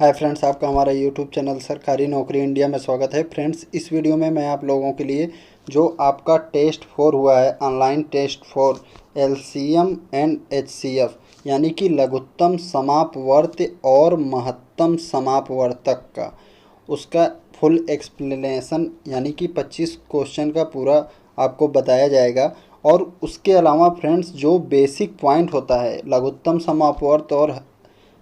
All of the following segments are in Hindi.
हाय फ्रेंड्स, आपका हमारा यूट्यूब चैनल सरकारी नौकरी इंडिया में स्वागत है। फ्रेंड्स, इस वीडियो में मैं आप लोगों के लिए जो आपका टेस्ट 4 हुआ है, online test 4 LCM and HCF यानी कि लघुत्तम समापवर्त और महत्तम समापवर्तक का, उसका फुल एक्सप्लेनेशन यानी कि 25 क्वेश्चन का पूरा आपको बताया जाएगा। और उसके अलावा फ्रेंड्स, जो बेसिक पॉइंट होता है लघुत्तम समापवर्त और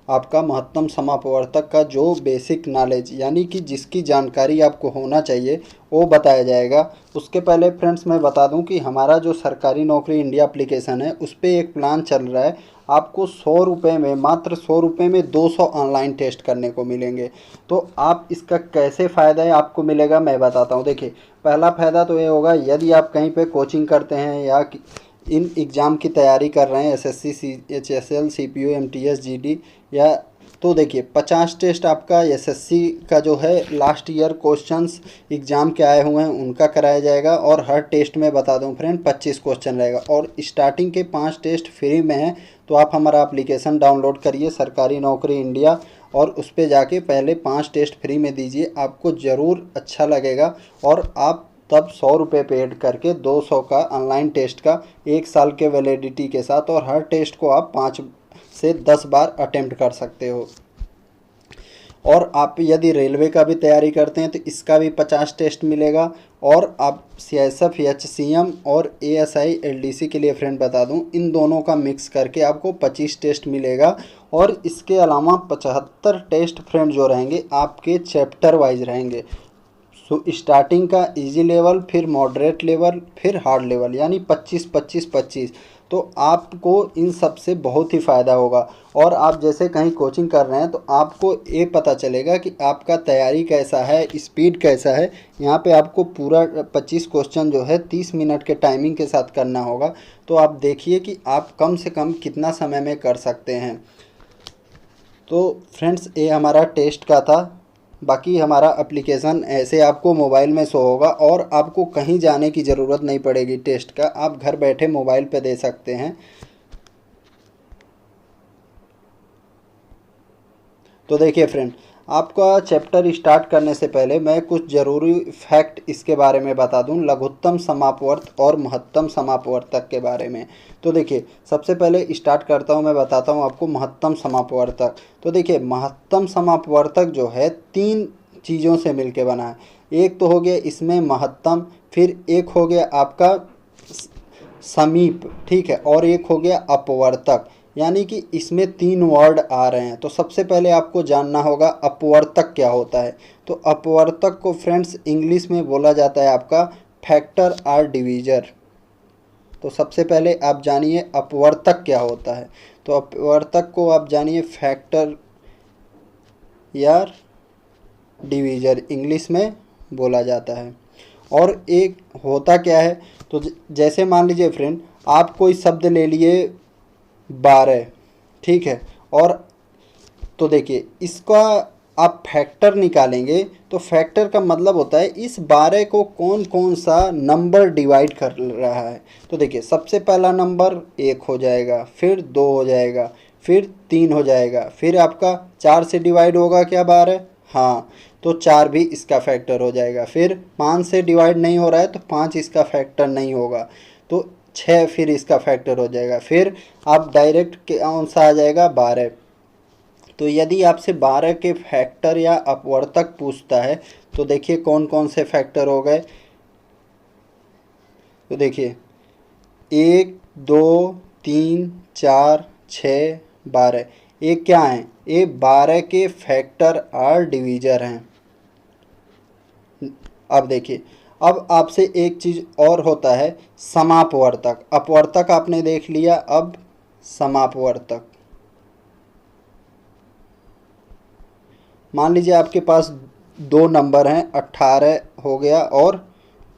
आपका महत्तम समापवर्तक का, जो बेसिक नॉलेज यानी कि जिसकी जानकारी आपको होना चाहिए, वो बताया जाएगा। उसके पहले फ्रेंड्स मैं बता दूं कि हमारा जो सरकारी नौकरी इंडिया एप्लीकेशन है, उस पर एक प्लान चल रहा है। आपको 100 रुपये में, मात्र 100 रुपये में 200 ऑनलाइन टेस्ट करने को मिलेंगे। तो आप इसका कैसे फ़ायदा है आपको मिलेगा, मैं बताता हूँ। देखिए, पहला फ़ायदा तो ये होगा, यदि आप कहीं पे कोचिंग करते हैं या इन एग्ज़ाम की तैयारी कर रहे हैं, SSC, HSL, CPO, MTS, GD, या तो देखिए 50 टेस्ट आपका एसएससी का जो है लास्ट ईयर क्वेश्चंस एग्ज़ाम के आए हुए हैं उनका कराया जाएगा। और हर टेस्ट में बता दूं फ्रेंड 25 क्वेश्चन रहेगा। और स्टार्टिंग के 5 टेस्ट फ्री में हैं। तो आप हमारा एप्लीकेशन डाउनलोड करिए सरकारी नौकरी इंडिया, और उस पर जाके पहले 5 टेस्ट फ्री में दीजिए, आपको ज़रूर अच्छा लगेगा। और आप तब 100 रुपये पेड करके 200 का ऑनलाइन टेस्ट का 1 साल के वैलिडिटी के साथ, और हर टेस्ट को आप 5 से 10 बार अटेम्प्ट कर सकते हो। और आप यदि रेलवे का भी तैयारी करते हैं तो इसका भी 50 टेस्ट मिलेगा। और आप सीएसएफ, एचसीएम और एएसआई, एलडीसी के लिए फ्रेंड बता दूं, इन दोनों का मिक्स करके आपको 25 टेस्ट मिलेगा। और इसके अलावा 75 टेस्ट फ्रेंड जो रहेंगे आपके चैप्टर वाइज रहेंगे। सो स्टार्टिंग का इजी लेवल, फिर मॉडरेट लेवल, फिर हार्ड लेवल, यानी 25 25 25। तो आपको इन सब से बहुत ही फ़ायदा होगा। और आप जैसे कहीं कोचिंग कर रहे हैं तो आपको ये पता चलेगा कि आपका तैयारी कैसा है, स्पीड कैसा है। यहाँ पे आपको पूरा 25 क्वेश्चन जो है 30 मिनट के टाइमिंग के साथ करना होगा। तो आप देखिए कि आप कम से कम कितना समय में कर सकते हैं। तो फ्रेंड्स, ये हमारा टेस्ट का था। बाकी हमारा एप्लीकेशन ऐसे आपको मोबाइल में शो होगा, और आपको कहीं जाने की ज़रूरत नहीं पड़ेगी। टेस्ट का आप घर बैठे मोबाइल पे दे सकते हैं। तो देखिए फ्रेंड, आपका चैप्टर स्टार्ट करने से पहले मैं कुछ ज़रूरी फैक्ट इसके बारे में बता दूं, लघुत्तम समापवर्त और महत्तम समापवर्तक के बारे में। तो देखिए, सबसे पहले स्टार्ट करता हूं, मैं बताता हूं आपको महत्तम समापवर्तक। तो देखिए, महत्तम समापवर्तक जो है 3 चीज़ों से मिलके बना है। एक तो हो गया इसमें महत्तम, फिर एक हो गया आपका समीप, ठीक है, और एक हो गया अपवर्तक। यानी कि इसमें 3 वर्ड आ रहे हैं। तो सबसे पहले आपको जानना होगा अपवर्तक क्या होता है। तो अपवर्तक को फ्रेंड्स इंग्लिश में बोला जाता है आपका फैक्टर और डिवीज़र। तो सबसे पहले आप जानिए अपवर्तक क्या होता है। तो अपवर्तक को आप जानिए फैक्टर या डिवीज़र इंग्लिश में बोला जाता है। और एक होता क्या है, तो जैसे मान लीजिए फ्रेंड, आप कोई शब्द ले लिए 12, ठीक है, और तो देखिए इसका आप फैक्टर निकालेंगे। तो फैक्टर का मतलब होता है इस 12 को कौन कौन सा नंबर डिवाइड कर रहा है। तो देखिए, सबसे पहला नंबर 1 हो जाएगा, फिर 2 हो जाएगा, फिर 3 हो जाएगा, फिर आपका 4 से डिवाइड होगा क्या 12, हाँ, तो 4 भी इसका फैक्टर हो जाएगा। फिर 5 से डिवाइड नहीं हो रहा है तो 5 इसका फैक्टर नहीं होगा, तो 6 फिर इसका फैक्टर हो जाएगा। फिर आप डायरेक्ट कौन सा आ जाएगा 12। तो यदि आपसे 12 के फैक्टर या अपवर्तक पूछता है तो देखिए कौन कौन से फैक्टर हो गए। तो देखिए 1 2 3 4 6 12, ये क्या हैं, ये 12 के फैक्टर और डिवीज़र हैं। अब देखिए, अब आपसे एक चीज़ और होता है समापवर्तक। अपवर्तक आपने देख लिया, अब समापवर्तक। मान लीजिए आपके पास 2 नंबर हैं, 18 हो गया और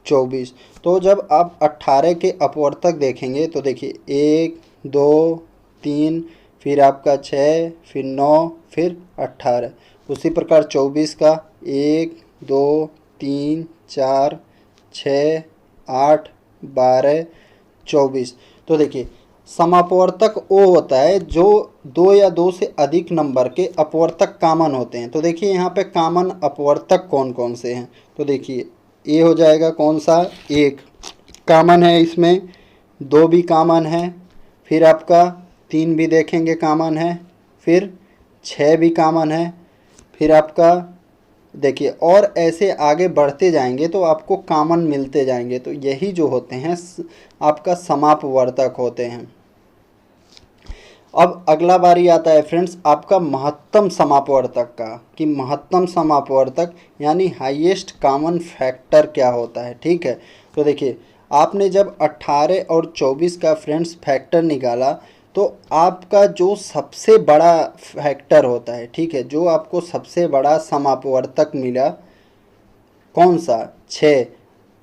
24। तो जब आप 18 के अपवर्तक देखेंगे तो देखिए 1 2 3, फिर आपका 6, फिर 9, फिर 18। उसी प्रकार 24 का 1 2 3 4 6 8 12 24। तो देखिए समापवर्तक वो होता है जो दो या दो से अधिक नंबर के अपवर्तक कॉमन होते हैं। तो देखिए यहाँ पे कॉमन अपवर्तक कौन कौन से हैं, तो देखिए ये हो जाएगा कौन सा, एक कॉमन है, इसमें दो भी कॉमन है, फिर आपका तीन भी देखेंगे कॉमन है, फिर छः भी कॉमन है, फिर आपका देखिए और ऐसे आगे बढ़ते जाएंगे तो आपको कॉमन मिलते जाएंगे। तो यही जो होते हैं आपका समापवर्तक होते हैं। अब अगला बारी आता है फ्रेंड्स आपका महत्तम समापवर्तक का, कि महत्तम समापवर्तक यानी हाईएस्ट कॉमन फैक्टर क्या होता है। ठीक है, तो देखिए आपने जब 18 और 24 का फ्रेंड्स फैक्टर निकाला तो आपका जो सबसे बड़ा फैक्टर होता है, ठीक है, जो आपको सबसे बड़ा समापवर्तक मिला कौन सा, 6।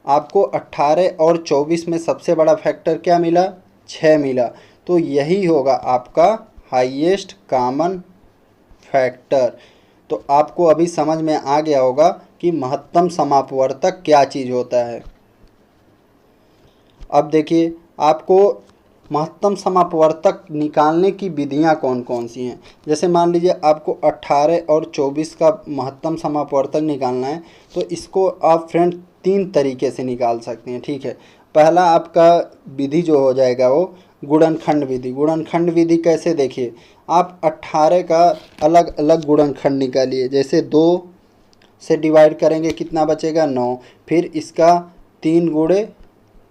आपको 18 और 24 में सबसे बड़ा फैक्टर क्या मिला, 6 मिला। तो यही होगा आपका हाईएस्ट कॉमन फैक्टर। तो आपको अभी समझ में आ गया होगा कि महत्तम समापवर्तक क्या चीज़ होता है। अब देखिए आपको महत्तम समापवर्तक निकालने की विधियां कौन कौन सी हैं। जैसे मान लीजिए आपको 18 और 24 का महत्तम समापवर्तक निकालना है, तो इसको आप फ्रेंड तीन तरीके से निकाल सकते हैं। ठीक है, पहला आपका विधि जो हो जाएगा वो गुणनखंड विधि। गुणनखंड विधि कैसे, देखिए आप 18 का अलग अलग गुणनखंड निकालिए। जैसे 2 से डिवाइड करेंगे कितना बचेगा, 9, फिर इसका 3 गुणे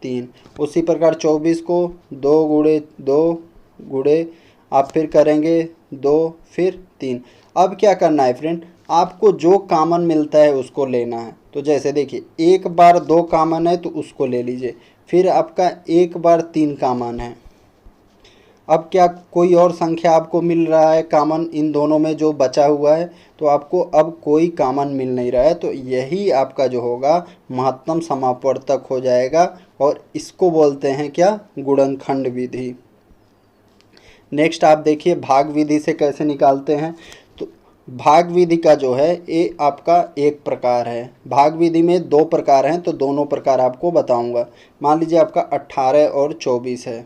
3। उसी प्रकार 24 को 2 गुणे 2 गुणे आप फिर करेंगे 2 फिर 3। अब क्या करना है फ्रेंड, आपको जो कॉमन मिलता है उसको लेना है। तो जैसे देखिए एक बार 2 कॉमन है तो उसको ले लीजिए, फिर आपका एक बार 3 कॉमन है। अब क्या कोई और संख्या आपको मिल रहा है कॉमन इन दोनों में जो बचा हुआ है, तो आपको अब कोई कॉमन मिल नहीं रहा है। तो यही आपका जो होगा महत्तम समापवर्तक हो जाएगा और इसको बोलते हैं क्या, गुणनखंड विधि। नेक्स्ट आप देखिए भाग विधि से कैसे निकालते हैं। तो भाग विधि का जो है ये आपका एक प्रकार है। भाग विधि में 2 प्रकार हैं, तो दोनों प्रकार आपको बताऊंगा। मान लीजिए आपका 18 और 24 है,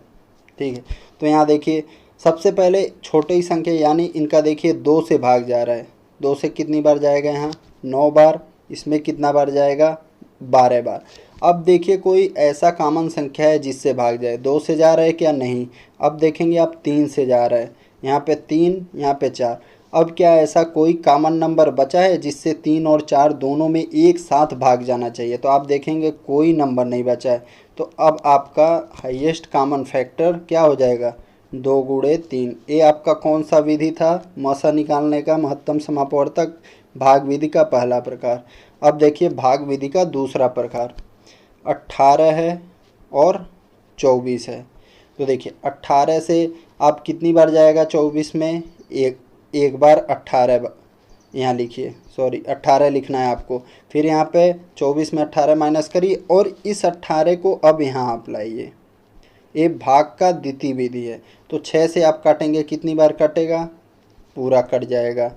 ठीक है। तो यहाँ देखिए सबसे पहले छोटी संख्या यानी इनका देखिए 2 से भाग जा रहा है। 2 से कितनी बार जाएगा, यहाँ 9 बार, इसमें कितना बार जाएगा, 12 बार। अब देखिए कोई ऐसा कॉमन संख्या है जिससे भाग जाए, 2 से जा रहा है क्या, नहीं। अब देखेंगे आप 3 से जा रहा है, यहाँ पे 3, यहाँ पे 4। अब क्या ऐसा कोई कॉमन नंबर बचा है जिससे 3 और 4 दोनों में एक साथ भाग जाना चाहिए, तो आप देखेंगे कोई नंबर नहीं बचा है। तो अब आपका हाईएस्ट कॉमन फैक्टर क्या हो जाएगा, 2 गुणे 3। ये आपका कौन सा विधि था मसा निकालने का, महत्तम समापवर्तक भाग विधि का पहला प्रकार। अब देखिए भाग विधि का दूसरा प्रकार 18 है और 24 है। तो देखिए 18 से आप कितनी बार जाएगा 24 में, एक बार 18 यहाँ लिखिए, सॉरी 18 लिखना है आपको। फिर यहाँ पे 24 में 18 माइनस करिए और इस 18 को अब यहाँ आप लाइए। ये भाग का द्वितीय विधि है। तो 6 से आप काटेंगे कितनी बार कटेगा, पूरा कट जाएगा।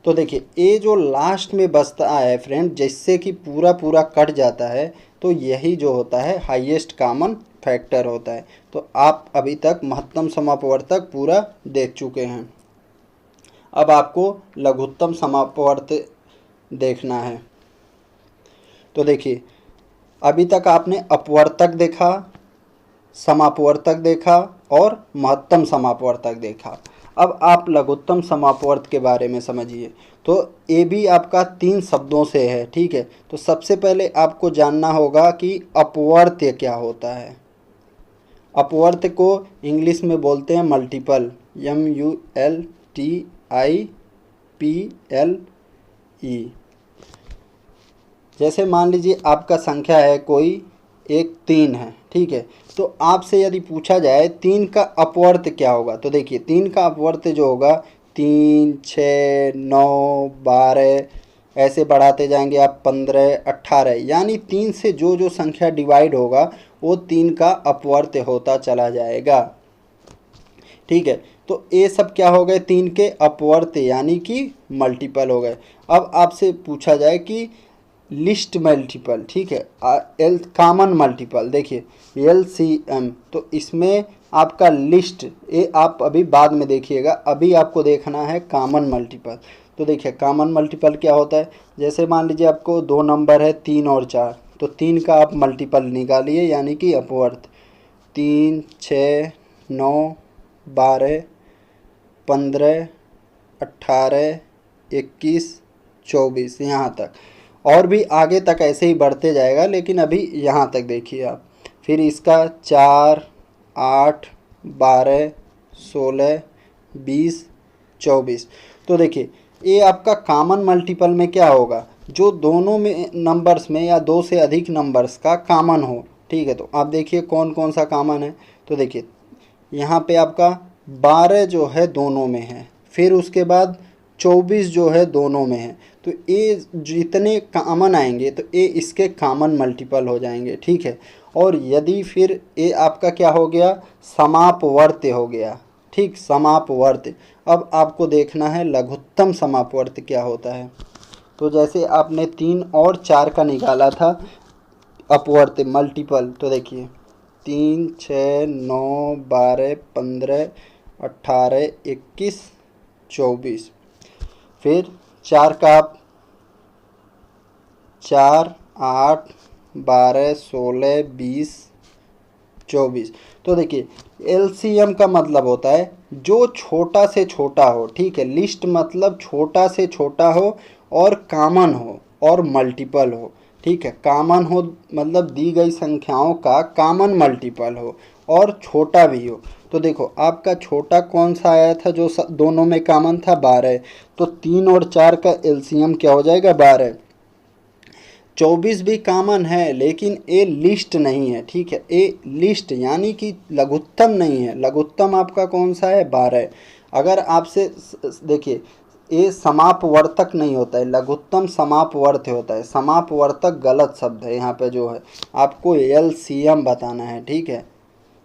तो देखिए ये जो लास्ट में बचता है फ्रेंड, जिससे कि पूरा पूरा कट जाता है, तो यही जो होता है हाईएस्ट कॉमन फैक्टर होता है। तो आप अभी तक महत्तम समापवर्तक पूरा देख चुके हैं। अब आपको लघुत्तम समापवर्तक देखना है। तो देखिए अभी तक आपने अपवर्तक देखा, समापवर्तक देखा और महत्तम समापवर्तक देखा। अब आप लघुत्तम समापवर्तक के बारे में समझिए। तो ये भी आपका 3 शब्दों से है, ठीक है। तो सबसे पहले आपको जानना होगा कि अपवर्त्य क्या होता है। अपवर्त्य को इंग्लिश में बोलते हैं मल्टीपल, MULTIPLE। जैसे मान लीजिए आपका संख्या है कोई एक 3 है, ठीक है। तो आपसे यदि पूछा जाए 3 का अपवर्त्य क्या होगा, तो देखिए 3 का अपवर्त्य जो होगा 3, 6, 9, 12 ऐसे बढ़ाते जाएंगे आप 15, 18, यानी 3 से जो जो संख्या डिवाइड होगा वो 3 का अपवर्त्य होता चला जाएगा, ठीक है। तो ये सब क्या हो गए, 3 के अपवर्त्य यानी कि मल्टीपल हो गए। अब आपसे पूछा जाए कि लिस्ट मल्टीपल, ठीक है, कॉमन मल्टीपल, देखिए LCM, तो इसमें आपका लिस्ट, ये आप अभी बाद में देखिएगा, अभी आपको देखना है कॉमन मल्टीपल। तो देखिए कॉमन मल्टीपल क्या होता है, जैसे मान लीजिए आपको दो नंबर है 3 और 4, तो 3 का आप मल्टीपल निकालिए यानी कि अपवर्थ। 3, 6, 9, 12, 15, 18, 21, 24 यहाँ तक, और भी आगे तक ऐसे ही बढ़ते जाएगा, लेकिन अभी यहाँ तक देखिए आप। फिर इसका 4, 8, 12, 16, 20, 24। तो देखिए ये आपका कॉमन मल्टीपल में क्या होगा, जो दोनों में नंबर्स में या दो से अधिक नंबर्स का कॉमन हो। ठीक है, तो आप देखिए कौन कौन सा कॉमन है। तो देखिए यहाँ पे आपका 12 जो है दोनों में है, फिर उसके बाद 24 जो है दोनों में है। तो ये जितने कॉमन आएंगे तो ये इसके कॉमन मल्टीपल हो जाएंगे। ठीक है, और यदि फिर ये आपका क्या हो गया, समापवर्त्य हो गया। ठीक, समापवर्त्य। अब आपको देखना है लघुत्तम समापवर्त्य क्या होता है। तो जैसे आपने 3 और 4 का निकाला था अपवर्त्य मल्टीपल, तो देखिए 3, 6, 9, 12, 15, 18, 21, 24। फिर 4 का आप 4, 8, 12, 16, 20, 24। तो देखिए एलसीएम का मतलब होता है जो छोटा से छोटा हो। ठीक है, लिस्ट मतलब छोटा से छोटा हो और कॉमन हो और मल्टीपल हो। ठीक है, कॉमन हो मतलब दी गई संख्याओं का कॉमन मल्टीपल हो और छोटा भी हो। तो देखो आपका छोटा कौन सा आया था जो दोनों में कॉमन था, 12। तो 3 और 4 का एलसीएम क्या हो जाएगा, 12। 24 भी कॉमन है लेकिन ए लिस्ट नहीं है। ठीक है, ए लिस्ट यानी कि लघुत्तम नहीं है। लघुत्तम आपका कौन सा है, 12। अगर आपसे देखिए ये समापवर्तक नहीं होता है, लघुत्तम समापवर्त्य होता है। समापवर्तक गलत शब्द है, यहाँ पे जो है आपको एलसीएम बताना है। ठीक है,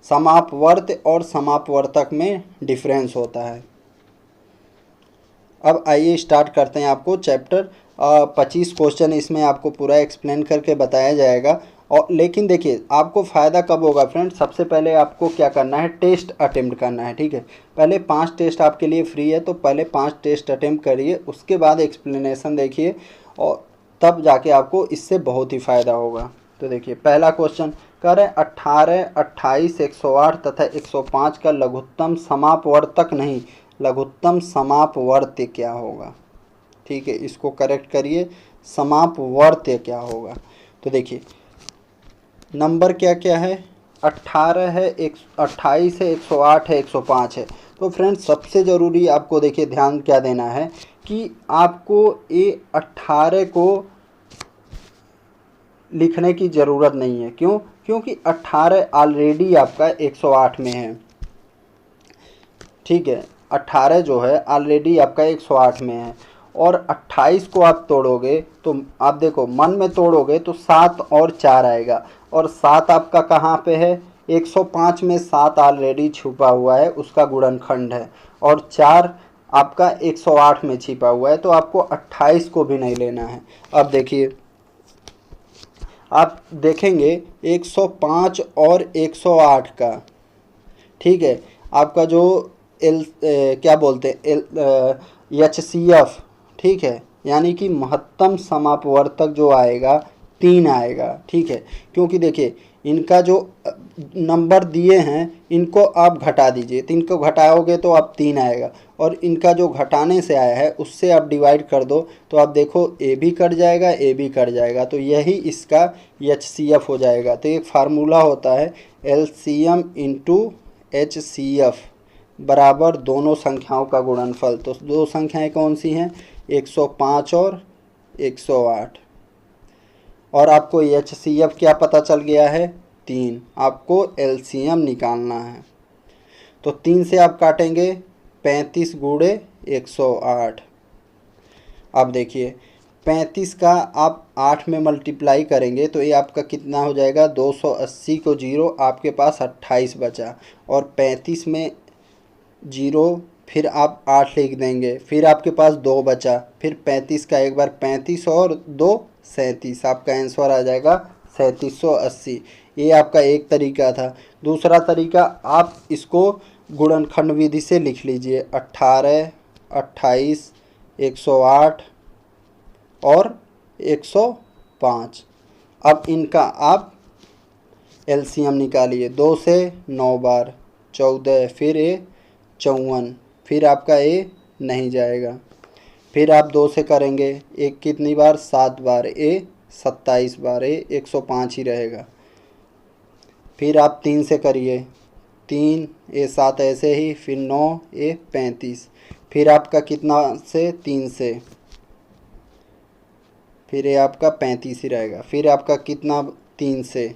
समापवर्त्य और समापवर्तक में डिफरेंस होता है। अब आइए स्टार्ट करते हैं। आपको चैप्टर 25 क्वेश्चन इसमें आपको पूरा एक्सप्लेन करके बताया जाएगा। और लेकिन देखिए आपको फ़ायदा कब होगा फ्रेंड्स, सबसे पहले आपको क्या करना है, टेस्ट अटेम्प्ट करना है। ठीक है, पहले 5 टेस्ट आपके लिए फ्री है, तो पहले 5 टेस्ट अटेम्प्ट करिए, उसके बाद एक्सप्लेनेशन देखिए और तब जाके आपको इससे बहुत ही फ़ायदा होगा। तो देखिए पहला क्वेश्चन कह रहे हैं 18, 28, 108 तथा 105 का लघुत्तम समापवर्तक नहीं लघुत्तम समापवर्त्य क्या होगा। ठीक है, इसको करेक्ट करिए, समापवर्त्य क्या होगा। तो देखिए नंबर क्या क्या है, 18 है, 28 है, 108 है, 105 है। तो फ्रेंड्स सबसे ज़रूरी आपको देखिए ध्यान क्या देना है कि आपको ये 18 को लिखने की ज़रूरत नहीं है। क्यों, क्योंकि 18 ऑलरेडी आपका 108 में है। ठीक है, 18 जो है ऑलरेडी आपका 108 में है और 28 को आप तोड़ोगे तो आप देखो मन में तोड़ोगे तो 7 और 4 आएगा, और 7 आपका कहाँ पे है, 105 में 7 ऑलरेडी छुपा हुआ है, उसका गुणनखंड है, और 4 आपका 108 में छिपा हुआ है, तो आपको 28 को भी नहीं लेना है। अब देखिए आप देखेंगे 105 और 108 का, ठीक है, आपका जो क्या बोलते हैं HCF, ठीक है, यानी कि महत्तम समापवर्तक जो आएगा 3 आएगा। ठीक है, क्योंकि देखिए इनका जो नंबर दिए हैं इनको आप घटा दीजिए, तो इनको घटाओगे तो आप 3 आएगा, और इनका जो घटाने से आया है उससे आप डिवाइड कर दो तो आप देखो ए भी कट जाएगा, ए भी कट जाएगा, तो यही इसका HCF हो जाएगा। तो एक फार्मूला होता है LCM इंटू HCF बराबर दोनों संख्याओं का गुणनफल। तो दो संख्याएं कौन सी हैं, 105 और 108, और आपको HCF क्या पता चल गया है, 3। आपको LCM निकालना है, तो 3 से आप काटेंगे 35 गुणे 108। अब देखिए 35 का आप 8 में मल्टीप्लाई करेंगे तो ये आपका कितना हो जाएगा, 280 को 0, आपके पास 28 बचा, और 35 में 0 फिर आप 8 लिख देंगे, फिर आपके पास 2 बचा, फिर 35 का एक बार 35 और 2 37, आपका आंसर आ जाएगा 3780। ये आपका एक तरीका था। दूसरा तरीका, आप इसको गुणनखंड विधि से लिख लीजिए, 18, 28, 108 और 105। अब इनका आप एलसीएम निकालिए। 2 से 9 बार 14, फिर ए 54, फिर आपका ए नहीं जाएगा। फिर आप 2 से करेंगे, एक कितनी बार, 7 बार, ए 27 बार, ए 105 ही रहेगा। फिर आप 3 से करिए, 3, ए 7 ऐसे ही, फिर 9, ए 35, फिर आपका कितना से, 3 से, फिर ये आपका 35 ही रहेगा। फिर आपका कितना, 3 से,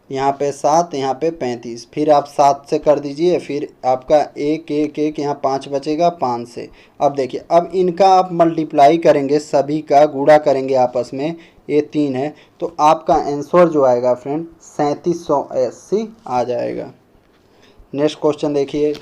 यहाँ पे 7, यहाँ पे 35, फिर आप 7 से कर दीजिए, फिर आपका 1 1 1, यहाँ 5 बचेगा, 5 से। अब देखिए, अब इनका आप मल्टीप्लाई करेंगे, सभी का गुणा करेंगे आपस में, ये 3 है, तो आपका आंसर जो आएगा फ्रेंड 3780 आ जाएगा। नेक्स्ट क्वेश्चन देखिए,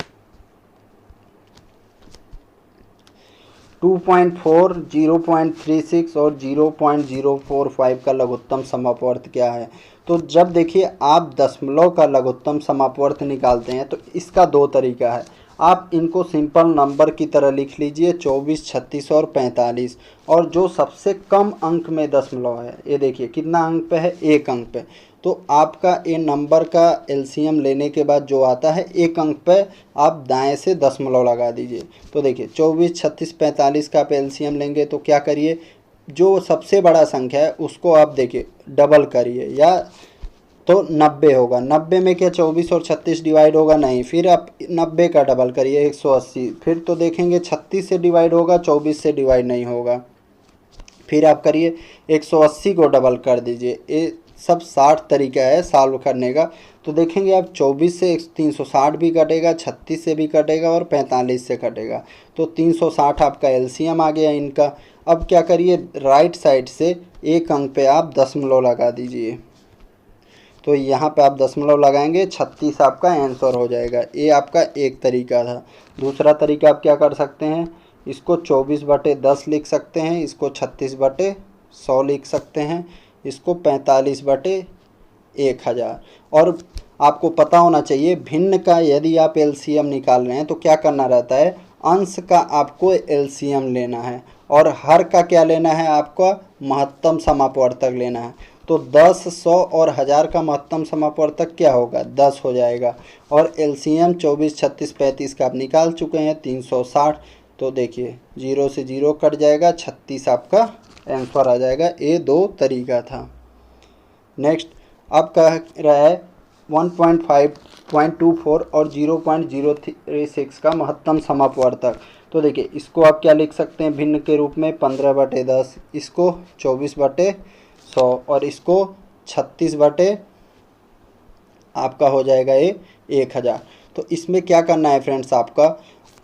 2.4, 0.36 और 0.045 का लघुत्तम समापवर्त क्या है। तो जब देखिए आप दशमलव का लघुत्तम समापवर्त निकालते हैं तो इसका दो तरीका है। आप इनको सिंपल नंबर की तरह लिख लीजिए, 24, 36 और 45, और जो सबसे कम अंक में दशमलव है, ये देखिए कितना अंक पे है, 1 अंक पे, तो आपका ये नंबर का एलसीएम लेने के बाद जो आता है 1 अंक पे आप दाएं से दशमलव लगा दीजिए। तो देखिए 24, 36, 45 का आप एलसीएम लेंगे तो क्या करिए, जो सबसे बड़ा संख्या है उसको आप देखिए डबल करिए, या तो 90 होगा। 90 में क्या 24 और 36 डिवाइड होगा, नहीं, फिर आप 90 का डबल करिए, 180, फिर तो देखेंगे 36 से डिवाइड होगा, 24 से डिवाइड नहीं होगा। फिर आप करिए 180 को डबल कर दीजिए। ये सब 60 तरीका है सॉल्व करने का। तो देखेंगे आप 24 से 360 भी कटेगा, 36 से भी कटेगा और 45 से कटेगा, तो 360 आपका एलसीएम आ गया इनका। अब क्या करिए, राइट साइड से 1 अंक पे आप दशमलव लगा दीजिए, तो यहाँ पे आप दशमलव लगाएंगे, 36 आपका आंसर हो जाएगा। ये आपका एक तरीका था। दूसरा तरीका आप क्या कर सकते हैं, इसको 24/10 लिख सकते हैं, इसको 36/100 लिख सकते हैं, इसको 45/1000। और आपको पता होना चाहिए भिन्न का यदि आप एलसीएम निकाल रहे हैं तो क्या करना रहता है, अंश का आपको एलसीएम लेना है और हर का क्या लेना है, आपका महत्तम समापवर्तक लेना है। तो 10, 100 और 1000 का महत्तम समापवर्तक क्या होगा, 10 हो जाएगा। और एलसीएम 24, 36, 35 का आप निकाल चुके हैं, 360। तो देखिए 0 से 0 कट जाएगा, 36 आपका आंसर आ जाएगा। ये दो तरीका था। नेक्स्ट अब कह रहा है 1.5.24 और 0.036 का महत्तम समापवर्तक। तो देखिए इसको आप क्या लिख सकते हैं भिन्न के रूप में, 15/10, इसको 24/100 और इसको 36/ आपका हो जाएगा ये 1000। तो इसमें क्या करना है फ्रेंड्स, आपका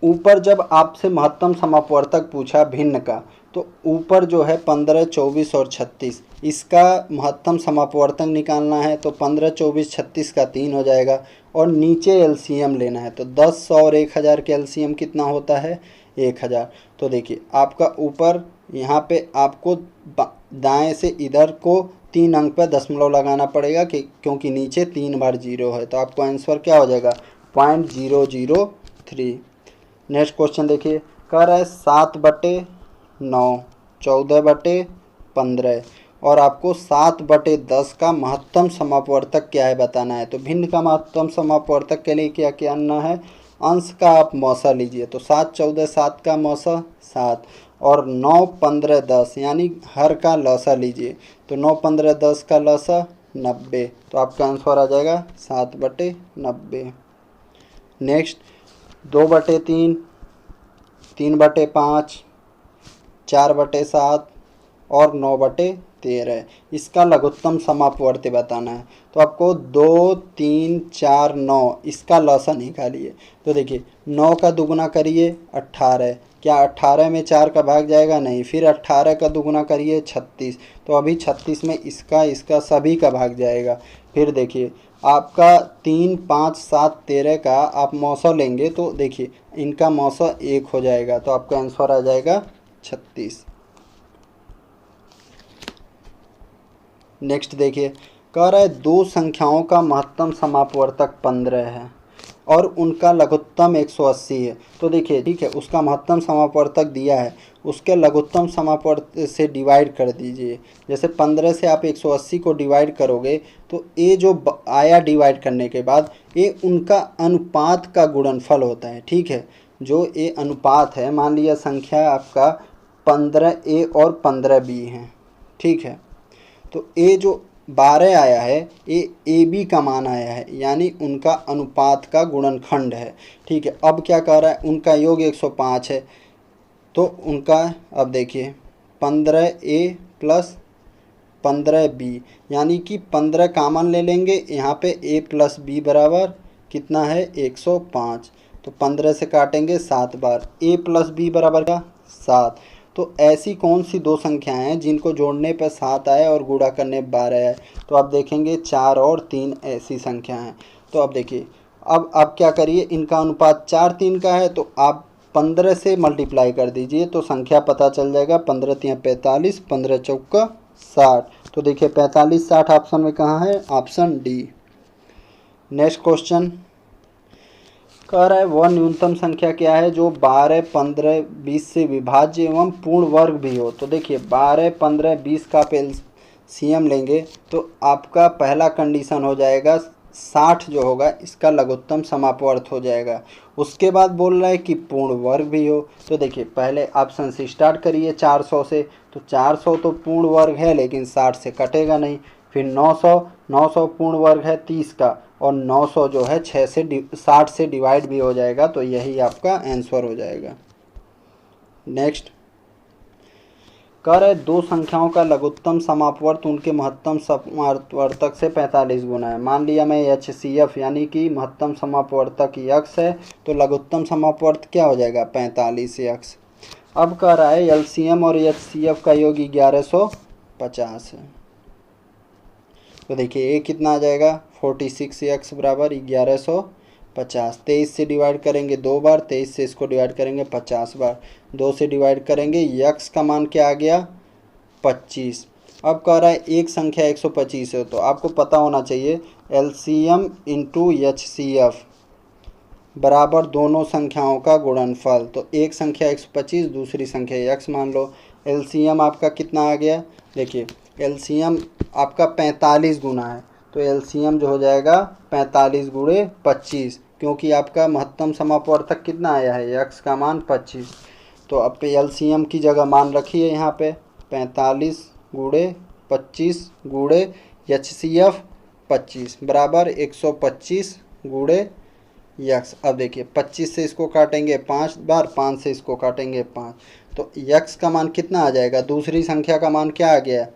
ऊपर जब आपसे महत्तम समापवर्तक पूछा भिन्न का, तो ऊपर जो है 15, 24 और 36, इसका महत्तम समापवर्तक निकालना है। तो 15, 24, 36 का 3 हो जाएगा और नीचे एलसीएम लेना है। तो 10, 100 और 1000 के एलसीएम कितना होता है, 1000। तो देखिए आपका ऊपर यहाँ पे आपको दाएं से इधर को 3 अंक पर दशमलव लगाना पड़ेगा क्योंकि नीचे 3 बार 0 है। तो आपको आंसर क्या हो जाएगा, 0.003। नेक्स्ट क्वेश्चन देखिए, कह रहा है 7/9, 14/15 और आपको 7/10 का महत्तम समापवर्तक क्या है बताना है। तो भिन्न का महत्तम समापवर्तक के लिए क्या करना है, अंश का आप मौसा लीजिए। तो 7, 14, 7 का मौसा 7 और 9, 15, 10 यानी हर का लसा लीजिए। तो 9, 15, 10 का लसा 90। तो आपका आंसर आ जाएगा 7/90। नेक्स्ट 2/3, 3/5, 4/7 और 9/13, इसका लघुत्तम समापवर्त बताना है। तो आपको 2, 3, 4, 9 इसका लसा निकालिए। तो देखिए 9 का दुगुना करिए 18, क्या 18 में 4 का भाग जाएगा, नहीं, फिर 18 का दुगुना करिए 36, तो अभी 36 में इसका सभी का भाग जाएगा। फिर देखिए आपका 3, 5, 7, 13 का आप मौसा लेंगे तो देखिए इनका मौसा 1 हो जाएगा। तो आपका आंसर आ जाएगा 36। नेक्स्ट देखिए कह रहा है दो संख्याओं का महत्तम समापवर्तक 15 है और उनका लघुत्तम 180 है। तो देखिए ठीक है, उसका महत्तम समापवर्तक दिया है, उसके लघुत्तम समापवर्तक से डिवाइड कर दीजिए। जैसे 15 से आप 180 को डिवाइड करोगे तो ये जो आया डिवाइड करने के बाद ये उनका अनुपात का गुणनफल होता है। ठीक है, जो ये अनुपात है, मान लिया संख्या आपका 15A और 15B है। ठीक है, तो ये जो 12 आया है ये ए बी का मान आया है, यानी उनका अनुपात का गुणनखंड है। ठीक है, अब क्या कह रहा है, उनका योग 105 है, तो उनका अब देखिए 15A प्लस 15B, यानी कि 15 कामन ले लेंगे, यहाँ पे A प्लस B बराबर कितना है 105, तो 15 से काटेंगे 7 बार, A प्लस B बराबर का 7। तो ऐसी कौन सी दो संख्याएं हैं जिनको जोड़ने पर 7 आए और गुणा करने 12 आए? तो आप देखेंगे 4 और 3 ऐसी संख्या हैं। तो अब देखिए, अब क्या करिए, इनका अनुपात 4-3 का है, तो आप 15 से मल्टीप्लाई कर दीजिए तो संख्या पता चल जाएगा। 15 तिया 45, 15 चौका 60। तो देखिए 45 60 ऑप्शन में कहाँ है? Option D. नेक्स्ट क्वेश्चन कह रहा है वह न्यूनतम संख्या क्या है जो 12, 15, 20 से विभाज्य एवं पूर्ण वर्ग भी हो? तो देखिए 12, 15, 20 का आप एलसीएम लेंगे तो आपका पहला कंडीशन हो जाएगा 60 जो होगा इसका लघुत्तम समापवर्त हो जाएगा। उसके बाद बोल रहा है कि पूर्ण वर्ग भी हो। तो देखिए पहले ऑप्शन से स्टार्ट करिए 400 से, तो 400 तो पूर्ण वर्ग है लेकिन 60 से कटेगा नहीं। फिर 900 पूर्ण वर्ग है 30 का, और 900 जो है 60 से डिवाइड भी हो जाएगा, तो यही आपका आंसर हो जाएगा। नेक्स्ट कह रहे दो संख्याओं का लघुत्तम समापवर्त उनके महत्तम समापवर्तक से 45 गुना है। मान लिया मैं HCF यानी कि महत्तम समापवर्तक x है, तो लघुत्तम समापवर्त क्या हो जाएगा 45x। अब कह रहा है LCM और HCF का योग 1150 है, तो देखिए ये कितना आ जाएगा 46x बराबर 1150। 23 से डिवाइड करेंगे 2 बार, 23 से इसको डिवाइड करेंगे 50 बार, 2 से डिवाइड करेंगे, x का मान क्या आ गया 25। अब कह रहा है एक संख्या 125 है, तो आपको पता होना चाहिए LCM इंटू HCF बराबर दोनों संख्याओं का गुणनफल। तो एक संख्या 125, दूसरी संख्या x मान लो। LCM आपका कितना आ गया, देखिए LCM आपका 45 गुना है, तो LCM जो हो जाएगा 45 गुणे 25, क्योंकि आपका महत्तम समापवर्तक कितना आया है x का मान 25। तो अब LCM की जगह मान रखिए यहाँ पे 45 गुणे 25 गुणे HCF 25 बराबर 125 गुणे x। अब देखिए 25 से इसको काटेंगे 5 बार, 5 से इसको काटेंगे 5, तो x का मान कितना आ जाएगा, दूसरी संख्या का मान क्या आ गया,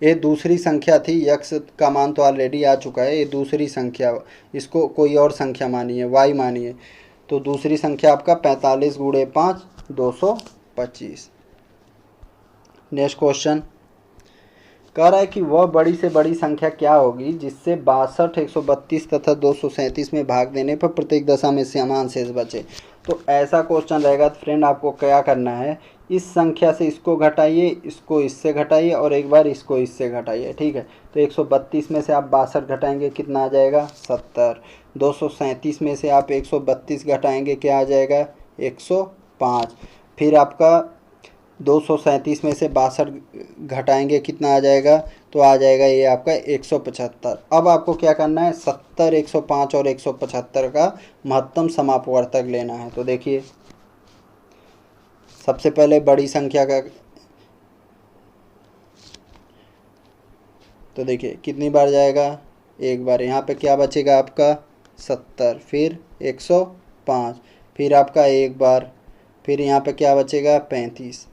ये दूसरी संख्या थी, x का मान तो ऑलरेडी आ चुका है, ये दूसरी संख्या, इसको कोई और संख्या मानिए y मानिए, तो दूसरी संख्या आपका 45 गुणे 5 225। नेक्स्ट क्वेश्चन कह रहा है कि वह बड़ी से बड़ी संख्या क्या होगी जिससे 62, 132 तथा 237 में भाग देने पर प्रत्येक दशा में समान शेष बचे? तो ऐसा क्वेश्चन रहेगा तो फ्रेंड आपको क्या करना है, इस संख्या से इसको घटाइए, इसको इससे घटाइए और एक बार इसको इससे घटाइए। ठीक है, तो 132 में से आप 62 घटाएंगे कितना आ जाएगा 70। 237 में से आप 132 घटाएंगे क्या आ जाएगा 105। फिर आपका 237 में से 62 घटाएंगे कितना आ जाएगा, तो आ जाएगा ये आपका 175। अब आपको क्या करना है 70, 105 और 175 का महत्तम समापवर्तक लेना है। तो देखिए सबसे पहले बड़ी संख्या का, तो देखिए कितनी बार जाएगा एक बार, यहाँ पे क्या बचेगा आपका 70, फिर 105, फिर आपका एक बार, फिर यहाँ पे क्या बचेगा 35,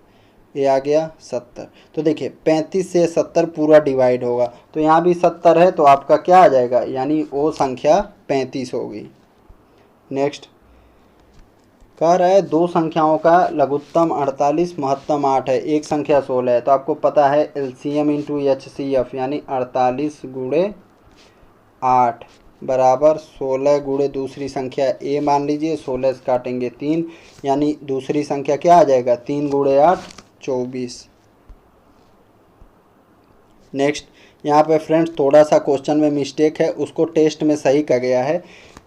ये आ गया 70। तो देखिए 35 से 70 पूरा डिवाइड होगा, तो यहाँ भी 70 है, तो आपका क्या आ जाएगा, यानी वो संख्या 35 होगी। नेक्स्ट कह रहा है दो संख्याओं का लघुत्तम 48 महत्तम 8 है, एक संख्या 16 है, तो आपको पता है LCM इंटू HCF यानी 48 गुणे 8 बराबर 16 गुणे दूसरी संख्या a मान लीजिए, 16 से काटेंगे 3, यानी दूसरी संख्या क्या आ जाएगा 3 गुणे 8 24। नेक्स्ट यहाँ पे फ्रेंड्स थोड़ा सा क्वेश्चन में मिस्टेक है, उसको टेस्ट में सही कहा गया है।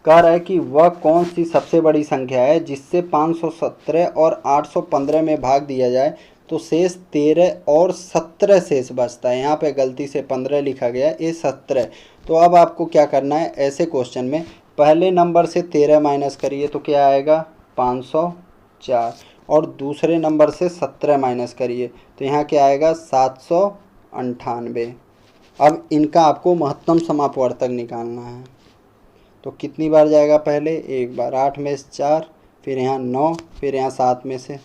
कह रहा है कि वह कौन सी सबसे बड़ी संख्या है जिससे 517 और 815 में भाग दिया जाए तो शेष 13 और 17 शेष बचता है। यहाँ पे गलती से 15 लिखा गया है, ये 17। तो अब आपको क्या करना है, ऐसे क्वेश्चन में पहले नंबर से 13 माइनस करिए तो क्या आएगा 504, और दूसरे नंबर से 17 माइनस करिए तो यहाँ क्या आएगा 798। अब इनका आपको महत्तम समापवर्तक निकालना है। तो कितनी बार जाएगा, पहले एक बार, 8 में से 4, फिर यहाँ 9, फिर यहाँ 7 में से,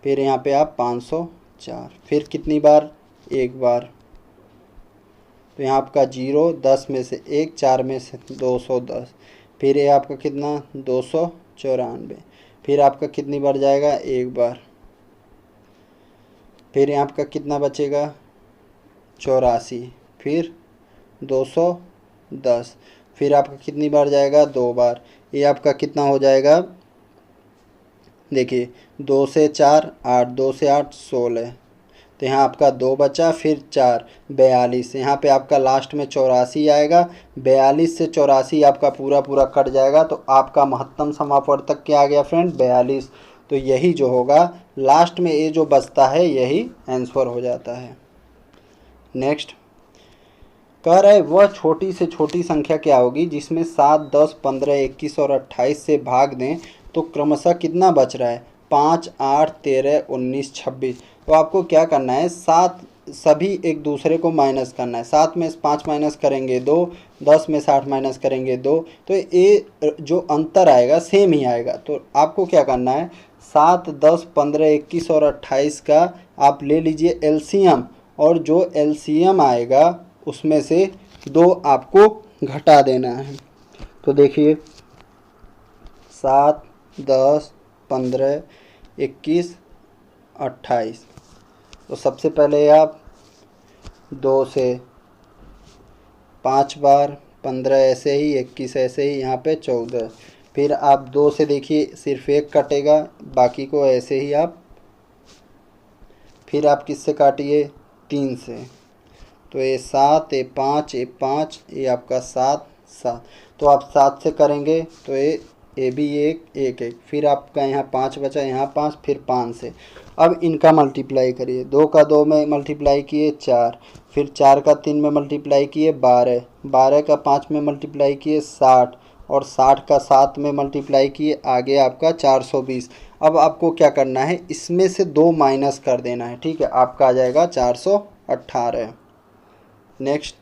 फिर यहाँ पे आप 504, फिर कितनी बार, एक बार, तो यहाँ आपका 0, 10 में से 1, 4 में से 210, फिर ये आपका कितना 294, फिर आपका कितनी बार जाएगा, एक बार, फिर यहाँ आपका कितना बचेगा 84, फिर 210, फिर आपका कितनी बार जाएगा, दो बार, ये आपका कितना हो जाएगा, देखिए 2 से 4 8, 2 से 8 16, तो यहाँ आपका 2 बचा, फिर 4 42, यहाँ पे आपका लास्ट में 84 आएगा। 42 से 84 आपका पूरा पूरा कट जाएगा, तो आपका महत्तम समापवर्तक क्या आ गया फ्रेंड, 42। तो यही जो होगा लास्ट में ये जो बचता है यही आंसर हो जाता है। नेक्स्ट कह रहा है वह छोटी से छोटी संख्या क्या होगी जिसमें 7, 10, 15, 21 और 28 से भाग दें तो क्रमशः कितना बच रहा है, 5, 8, 13, 19, 26। तो आपको क्या करना है, 7 सभी एक दूसरे को माइनस करना है। 7 में से 5 माइनस करेंगे 2, 10 में से 8 माइनस करेंगे 2, तो ये जो अंतर आएगा सेम ही आएगा। तो आपको क्या करना है, 7, 10, 15, 21 और 28 का आप ले लीजिए एलसीएम, और जो एलसीएम आएगा उसमें से 2 आपको घटा देना है। तो देखिए 7, 10, 15, 21, 28, तो सबसे पहले आप 2 से 5 बार, 15 ऐसे ही, 21 ऐसे ही, यहाँ पे 14, फिर आप 2 से देखिए सिर्फ एक कटेगा, बाकी को ऐसे ही आप, फिर आप किससे काटिए 3 से, तो ये 7, ये 5, ये 5, ये आपका 7, 7, तो आप 7 से करेंगे तो ये भी एक, एक, एक, फिर आपका यहाँ 5 बचा, यहाँ 5, फिर 5 से। अब इनका मल्टीप्लाई करिए, 2 का 2 में मल्टीप्लाई किए 4, फिर 4 का 3 में मल्टीप्लाई किए 12, 12 का 5 में मल्टीप्लाई किए 60, और 60 का 7 में मल्टीप्लाई किए, आगे आपका 420। अब आपको क्या करना है, इसमें से 2 माइनस कर देना है, ठीक है, आपका आ जाएगा 418। नेक्स्ट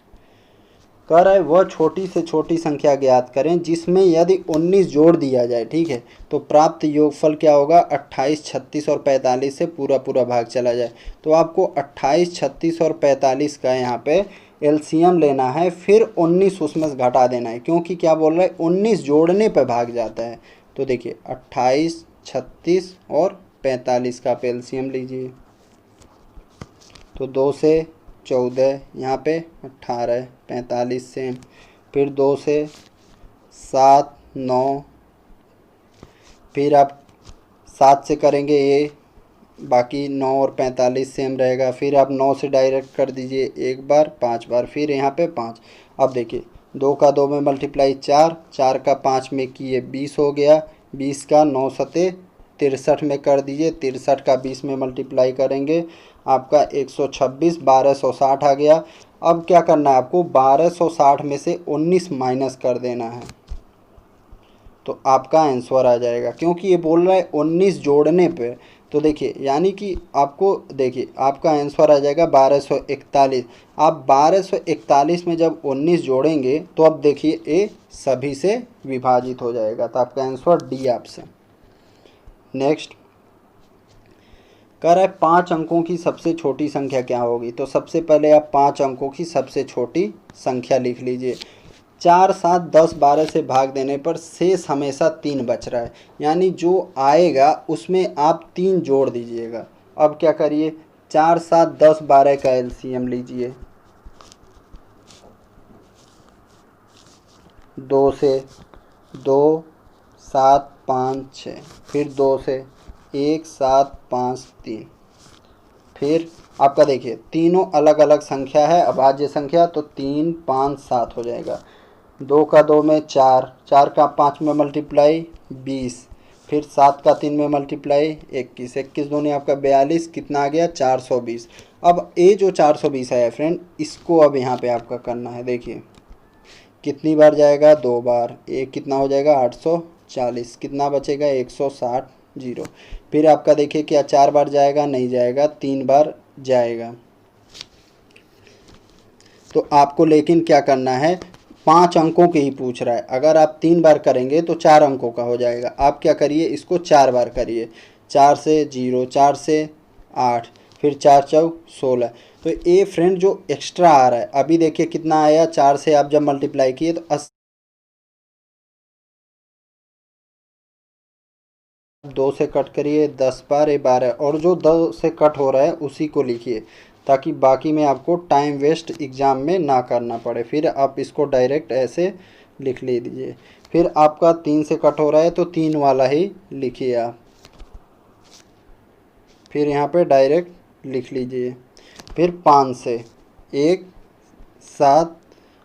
कह रहा है वह छोटी से छोटी संख्या ज्ञात करें जिसमें यदि 19 जोड़ दिया जाए, ठीक है, तो प्राप्त योगफल क्या होगा, 28, 36 और 45 से पूरा पूरा भाग चला जाए। तो आपको 28, 36 और 45 का यहाँ पे एलसीएम लेना है, फिर 19 उसमें से घटा देना है, क्योंकि क्या बोल रहा है 19 जोड़ने पे भाग जाता है। तो देखिए 28, 36 और 45 का आप एलसीएम लीजिए, तो 2 से 14, यहाँ पे 18, 45 से, फिर 2 से 7, 9, फिर आप 7 से करेंगे ये, बाकी 9 और 45 सेम रहेगा, फिर आप 9 से डायरेक्ट कर दीजिए एक बार, 5 बार, फिर यहाँ पे 5। अब देखिए 2 का 2 में मल्टीप्लाई 4, 4 का 5 में किए 20 हो गया, 20 का 9 सते 63 में कर दीजिए, 63 का 20 में मल्टीप्लाई करेंगे, आपका 126, 1260 आ गया। अब क्या करना है आपको, 1260 में से 19 माइनस कर देना है, तो आपका आंसर आ जाएगा, क्योंकि ये बोल रहा है 19 जोड़ने पे। तो देखिए यानी कि आपको देखिए आपका आंसर आ जाएगा 1241। आप 1241 में जब 19 जोड़ेंगे तो अब देखिए ये सभी से विभाजित हो जाएगा, तो आपका आंसर डी ऑप्शन। नेक्स्ट कह रहा है 5 अंकों की सबसे छोटी संख्या क्या होगी। तो सबसे पहले आप 5 अंकों की सबसे छोटी संख्या लिख लीजिए। 4, 7, 10, 12 से भाग देने पर शेष हमेशा 3 बच रहा है, यानी जो आएगा उसमें आप 3 जोड़ दीजिएगा। अब क्या करिए, 4, 7, 10, 12 का एलसीएम लीजिए। 2 से 2, 7, 5, 6, फिर 2 से 1, 7, 5, 3, फिर आपका देखिए तीनों अलग अलग संख्या है, अभाज्य संख्या, तो 3 5 7 हो जाएगा। 2 का 2 में 4, 4 का 5 में मल्टीप्लाई 20, फिर 7 का 3 में मल्टीप्लाई 21, 21 दूनी आपका 42, कितना आ गया 420। अब ये जो 420 है फ्रेंड, इसको अब यहाँ पे आपका करना है। देखिए कितनी बार जाएगा, 2 बार, एक कितना हो जाएगा 840, कितना बचेगा 160 जीरो। फिर आपका देखिए क्या 4 बार जाएगा, नहीं जाएगा, 3 बार जाएगा। तो आपको लेकिन क्या करना है, 5 अंकों के ही पूछ रहा है। अगर आप 3 बार करेंगे तो 4 अंकों का हो जाएगा। आप क्या करिए, इसको 4 बार करिए, 4 से 0, 4 से 8, फिर 4 चौक 16। तो ये फ्रेंड जो एक्स्ट्रा आ रहा है, अभी देखिए कितना आया, 4 से आप जब मल्टीप्लाई किए तो 2 से कट करिए, 10 बार 12, और जो 2 से कट हो रहा है उसी को लिखिए, ताकि बाकी में आपको टाइम वेस्ट एग्ज़ाम में ना करना पड़े। फिर आप इसको डायरेक्ट ऐसे लिख लीजिए। फिर आपका 3 से कट हो रहा है तो 3 वाला ही लिखिए आप, फिर यहाँ पे डायरेक्ट लिख लीजिए। फिर 5 से 1 7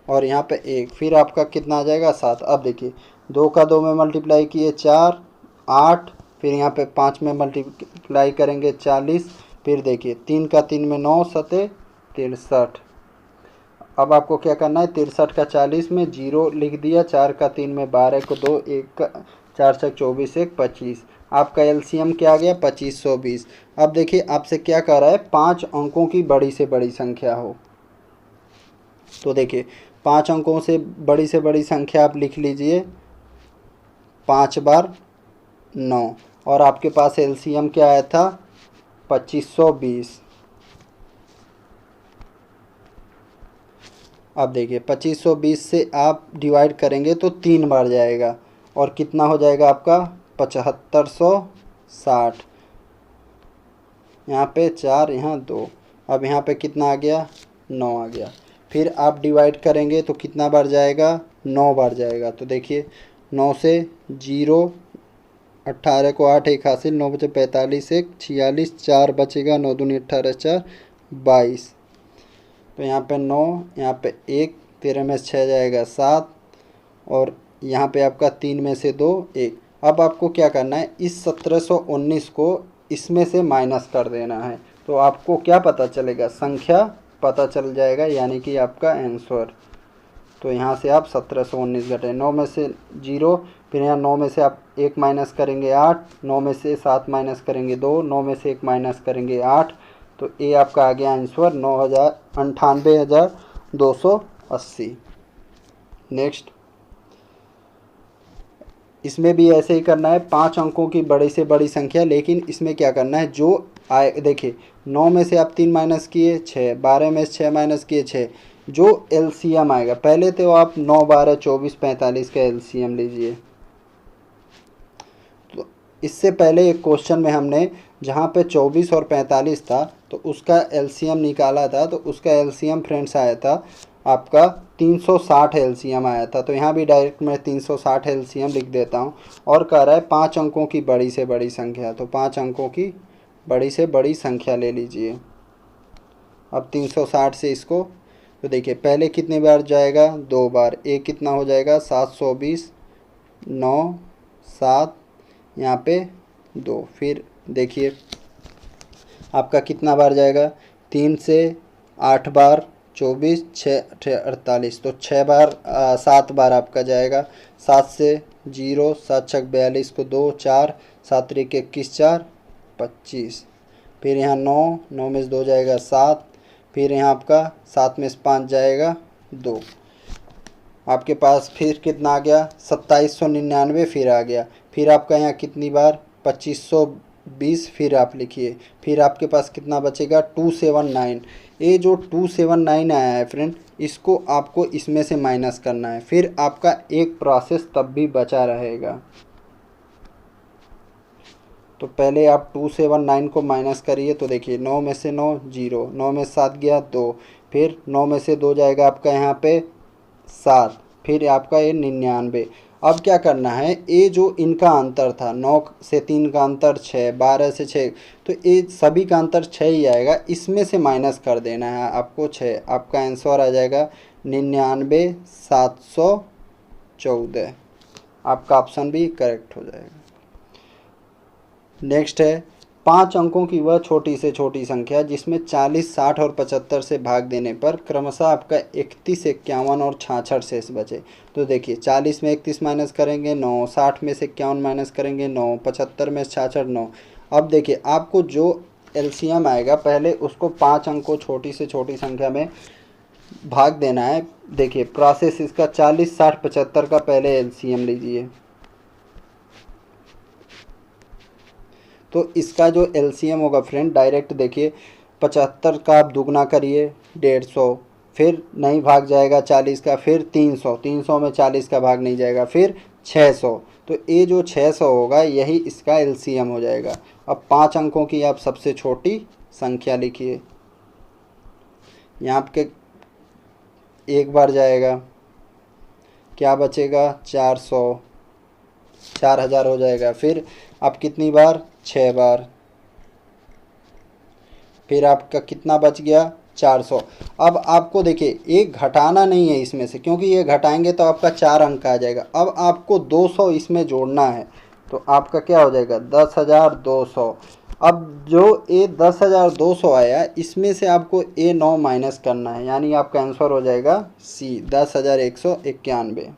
और यहाँ पे 1, फिर आपका कितना आ जाएगा 7। अब देखिए 2 का 2 में मल्टीप्लाई किए 4 8, फिर यहाँ पे 5 में मल्टीप्लाई करेंगे 40, फिर देखिए 3 का 3 में 9 7 63। अब आपको क्या करना है, 63 का 40 में 0 लिख दिया, 4 का 3 में 12 को 2, 1 का 4 से 24 1 25। आपका एलसीएम क्या आ गया 2520। अब देखिए आपसे क्या कह रहा है, 5 अंकों की बड़ी से बड़ी संख्या हो। तो देखिए 5 अंकों से बड़ी संख्या आप लिख लीजिए, 5 बार 9, और आपके पास एलसीएम क्या आया था 2520। अब देखिए 2520 से आप डिवाइड करेंगे तो 3 बार जाएगा, और कितना हो जाएगा आपका 7560। यहाँ पे 4, यहाँ 2, अब यहाँ पे कितना आ गया 9 आ गया। फिर आप डिवाइड करेंगे तो कितना बार जाएगा, 9 बार जाएगा। तो देखिए 9 से 0, 18 को 8 1 हासिल, 9 बचे 45 1 46, 4 बचेगा, 9 दूनी 18 4 22। तो यहाँ पे 9, यहाँ पे 1, 13 में से 6 जाएगा 7, और यहाँ पे आपका 3 में से 2 1। अब आपको क्या करना है, इस 1719 को इसमें से माइनस कर देना है, तो आपको क्या पता चलेगा, संख्या पता चल जाएगा, यानी कि आपका आंसर। तो यहाँ से आप 1719 घटे 9 में से 0, फिर यहाँ 9 में से आप 1 माइनस करेंगे 8, 9 में से 7 माइनस करेंगे 2, 9 में से 1 माइनस करेंगे 8। तो ये आपका आ गया आंसर 98,280। नेक्स्ट, इसमें भी ऐसे ही करना है, 5 अंकों की बड़ी से बड़ी संख्या, लेकिन इसमें क्या करना है, जो आए देखिए 9 में से आप 3 माइनस किए 6, 12 में से 6 माइनस किए 6, जो एलसीएम आएगा, पहले तो आप 9 12 24 45 का एलसीएम लीजिए। तो इससे पहले एक क्वेश्चन में हमने जहाँ पे 24 और 45 था तो उसका एलसीएम निकाला था, तो उसका एलसीएम फ्रेंड्स आया था आपका 360 एलसीएम आया था। तो यहाँ भी डायरेक्ट मैं 360 एलसीएम लिख देता हूँ, और कह रहा है 5 अंकों की बड़ी से बड़ी संख्या, तो 5 अंकों की बड़ी से बड़ी संख्या ले लीजिए। अब 360 से इसको, तो देखिए पहले कितने बार जाएगा, 2 बार, एक कितना हो जाएगा 720, 9 7, यहाँ पे 2, फिर देखिए आपका कितना बार जाएगा, 3 से 8 बार 24 6 48, तो 6 बार 7 बार आपका जाएगा। 7 से 0, 7 छक 42 को 2 4, 7 त्रिक 21 4 25, फिर यहाँ 9, 9 में से 2 जाएगा 7, फिर यहाँ आपका 7 में से 5 जाएगा 2, आपके पास फिर कितना आ गया 2799, फिर आ गया। फिर आपका यहाँ कितनी बार 2520, फिर आप लिखिए, फिर आपके पास कितना बचेगा 279। ये जो 279 आया है फ्रेंड, इसको आपको इसमें से माइनस करना है, फिर आपका एक प्रोसेस तब भी बचा रहेगा। तो पहले आप 279 को माइनस करिए, तो देखिए 9 में से 9 0, 9 में 7 गया 2, फिर 9 में से 2 जाएगा आपका यहाँ पे 7, फिर आपका ये 99। अब क्या करना है, ये जो इनका अंतर था 9 से 3 का अंतर 6, 12 से 6, तो ये सभी का अंतर 6 ही आएगा, इसमें से माइनस कर देना है आपको 6। आपका आंसर आ जाएगा 99,714। आपका ऑप्शन भी करेक्ट हो जाएगा। नेक्स्ट है 5 अंकों की वह छोटी से छोटी संख्या जिसमें 40, 60 और 75 से भाग देने पर क्रमशः आपका 31, 51 और 66 शेष बचे। तो देखिए 40 में 31 माइनस करेंगे 9, 60 में से 51 माइनस करेंगे 9, 75 में 66 9। अब देखिए आपको जो एलसीएम आएगा पहले उसको 5 अंकों छोटी से छोटी संख्या में भाग देना है। देखिए प्रोसेस इसका 40, 60, 75 का पहले एलसीएम लीजिए। तो इसका जो एलसीएम होगा फ्रेंड डायरेक्ट देखिए 75 का आप दुगना करिए 150, फिर नहीं भाग जाएगा 40 का, फिर 300, 300 में 40 का भाग नहीं जाएगा, फिर 600। तो ये जो 600 होगा यही इसका एलसीएम हो जाएगा। अब 5 अंकों की आप सबसे छोटी संख्या लिखिए। यहाँ पे एक बार जाएगा, क्या बचेगा 400, 4000 हो जाएगा। फिर आप कितनी बार 6 बार, फिर आपका कितना बच गया 400। अब आपको देखिए एक घटाना नहीं है इसमें से, क्योंकि ये घटाएंगे तो आपका 4 अंक आ जाएगा। अब आपको 200 इसमें जोड़ना है, तो आपका क्या हो जाएगा 10,200। अब जो ये 10,200 आया इसमें से आपको ए 9 माइनस करना है, यानी आपका आंसर हो जाएगा सी 10,191।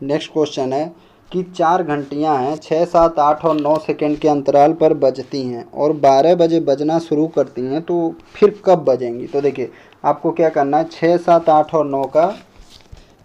नेक्स्ट क्वेश्चन है कि 4 घंटियां हैं 6, 7, 8 और 9 सेकेंड के अंतराल पर बजती हैं और 12 बजे बजना शुरू करती हैं, तो फिर कब बजेंगी। तो देखिए आपको क्या करना है 6, 7, 8 और 9 का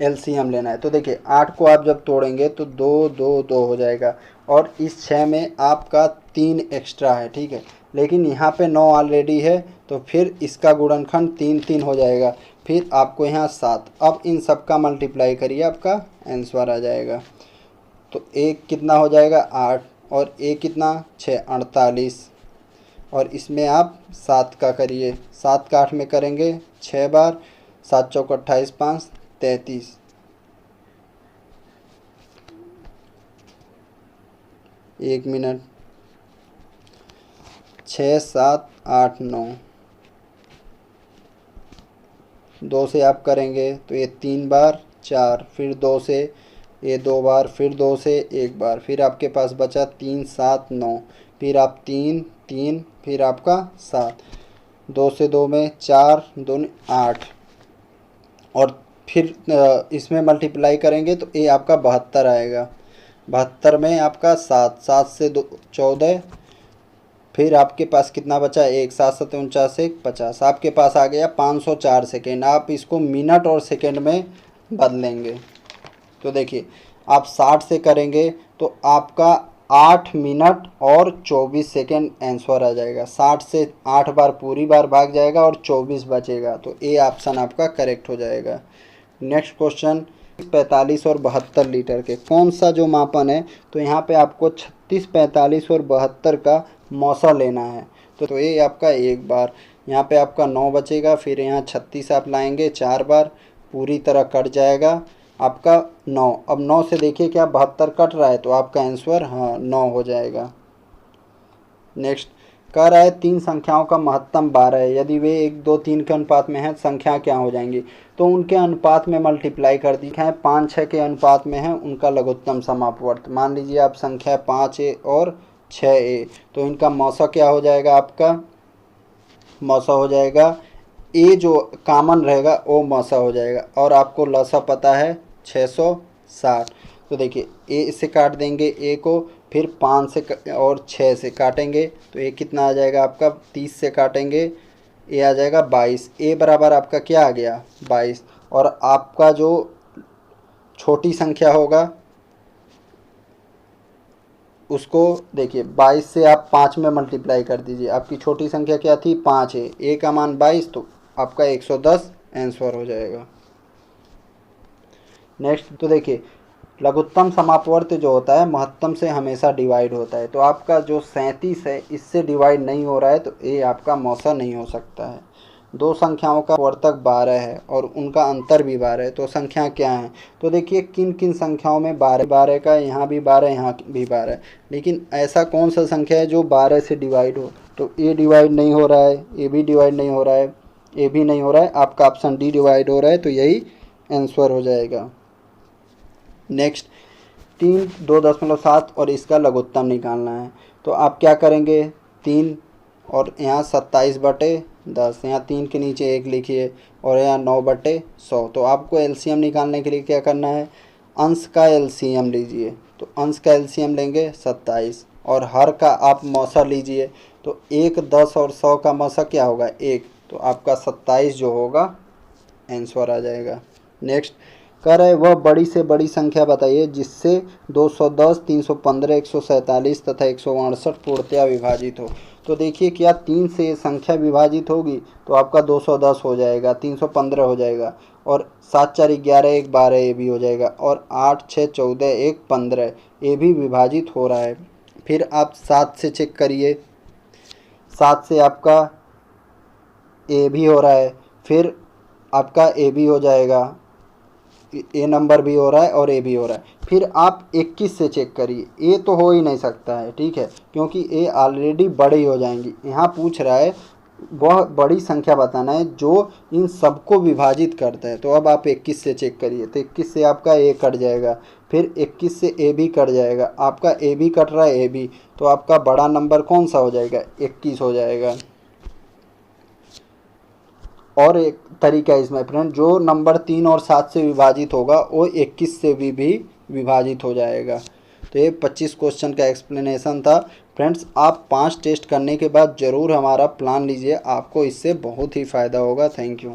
एलसीएम लेना है। तो देखिए 8 को आप जब तोड़ेंगे तो 2, 2, 2 हो जाएगा, और इस 6 में आपका 3 एक्स्ट्रा है, ठीक है, लेकिन यहाँ पे 9 ऑलरेडी है, तो फिर इसका गुणनखंड 3, 3 हो जाएगा, फिर आपको यहाँ 7। अब इन सब का मल्टीप्लाई करिए, आपका आंसर आ जाएगा। तो एक कितना हो जाएगा 8, और एक कितना 6, 48, और इसमें आप 7 का करिए, 7 का 8 में करेंगे 6 बार, 7 चौक 28, 5 33। एक मिनट, 6, 7, 8, 9, 2 से आप करेंगे तो ये 3 बार 4, फिर 2 से ये 2 बार, फिर 2 से 1 बार, फिर आपके पास बचा 3, 7, 9, फिर आप 3, 3, फिर आपका 7, 2 से 2 में 4, 2 8, और फिर इसमें मल्टीप्लाई करेंगे तो ये आपका 72 आएगा। 72 में आपका 7, 7 से 2 14, फिर आपके पास कितना बचा 1, 7 7 49, 1 50। आपके पास आ गया 504 सेकेंड। आप इसको मिनट और सेकेंड में बदलेंगे। तो देखिए आप 60 से करेंगे तो आपका 8 मिनट और 24 सेकेंड आंसर आ जाएगा। 60 से 8 बार पूरी बार भाग जाएगा और 24 बचेगा, तो ए ऑप्शन आपका करेक्ट हो जाएगा। नेक्स्ट क्वेश्चन 45 और 72 लीटर के कौन सा जो मापन है, तो यहाँ पे आपको 36, 45 और 72 का मौसा लेना है। तो ये आपका एक बार, यहाँ पे आपका 9 बचेगा, फिर यहाँ 36 आप लाएंगे 4 बार, पूरी तरह कट जाएगा आपका 9। अब 9 से देखिए क्या 72 कट रहा है, तो आपका आंसर हाँ 9 हो जाएगा। नेक्स्ट कह रहा है 3 संख्याओं का महत्तम 12 है, यदि वे 1, 2, 3 के अनुपात में हैं संख्या क्या हो जाएंगी। तो उनके अनुपात में मल्टीप्लाई कर दी है, 5, 6 के अनुपात में है उनका लघुत्तम समापवर्त। मान लीजिए आप संख्या 5a और 6a, तो इनका मौसा क्या हो जाएगा, आपका मौसा हो जाएगा ए जो कॉमन रहेगा वो मौसा हो जाएगा, और आपको लसा पता है 660। तो देखिए ए से काट देंगे ए को, फिर 5 से और 6 से काटेंगे तो ए कितना आ जाएगा आपका, 30 से काटेंगे ए आ जाएगा 22। ए बराबर आपका क्या आ गया 22, और आपका जो छोटी संख्या होगा उसको देखिए 22 से आप 5 में मल्टीप्लाई कर दीजिए। आपकी छोटी संख्या क्या थी 5 है, ए का मान 22, तो आपका 110 आंसर हो जाएगा। नेक्स्ट तो देखिए लघुत्तम समापवर्त जो होता है महत्तम से हमेशा डिवाइड होता है, तो आपका जो 37 है इससे डिवाइड नहीं हो रहा है, तो ये आपका मौसा नहीं हो सकता है। दो संख्याओं का वर्तक 12 है और उनका अंतर भी 12 है, तो संख्या क्या है? तो देखिए किन किन संख्याओं में 12 का, यहाँ भी 12, यहाँ भी 12 है, लेकिन ऐसा कौन सा संख्या है जो 12 से डिवाइड हो? तो ए डिवाइड नहीं हो रहा है, ए भी डिवाइड नहीं हो रहा है, ए भी नहीं हो रहा है, आपका ऑप्शन डी डिवाइड हो रहा है, तो यही आंसर हो जाएगा। नेक्स्ट 3, 2.7 और इसका लघुत्तम निकालना है। तो आप क्या करेंगे, 3 और यहाँ 27/10, यहाँ 3 के नीचे 1 लिखिए और यहाँ 9/100। तो आपको एलसीएम निकालने के लिए क्या करना है, अंश का एलसीएम लीजिए। तो अंश का एलसीएम लेंगे 27 और हर का आप मौसा लीजिए। तो 1, 10 और 100 का मौसा क्या होगा, 1, तो आपका 27 जो होगा आंसर आ जाएगा। नेक्स्ट कह रहे वह बड़ी से बड़ी संख्या बताइए जिससे 210, 315, 147 तथा 162 पूर्णतया विभाजित हो। तो देखिए क्या 3 से ये संख्या विभाजित होगी तो आपका 210 हो जाएगा, 315 हो जाएगा और 7, 4, 11, 1, 12 ये भी हो जाएगा और 8, 6, 14, 1, 15 ये भी विभाजित हो रहा है। फिर आप 7 से चेक करिए, 7 से आपका ए भी हो रहा है, फिर आपका ए भी हो जाएगा, ए नंबर भी हो रहा है और ए भी हो रहा है। फिर आप 21 से चेक करिए, ए तो हो ही नहीं सकता है, ठीक है, क्योंकि ए ऑलरेडी बड़े ही हो जाएंगी। यहाँ पूछ रहा है वह बड़ी संख्या बताना है जो इन सबको विभाजित करता है। तो अब आप 21 से चेक करिए, तो 21 से आपका ए कट जाएगा, फिर 21 से ए भी कट जाएगा, आपका ए भी कट रहा है, ए भी, तो आपका बड़ा नंबर कौन सा हो जाएगा, 21 हो जाएगा। और एक तरीका है इसमें फ्रेंड, जो नंबर 3 और 7 से विभाजित होगा वो 21 से भी विभाजित हो जाएगा। तो ये 25 क्वेश्चन का एक्सप्लेनेशन था फ्रेंड्स। आप 5 टेस्ट करने के बाद ज़रूर हमारा प्लान लीजिए, आपको इससे बहुत ही फ़ायदा होगा। Thank you.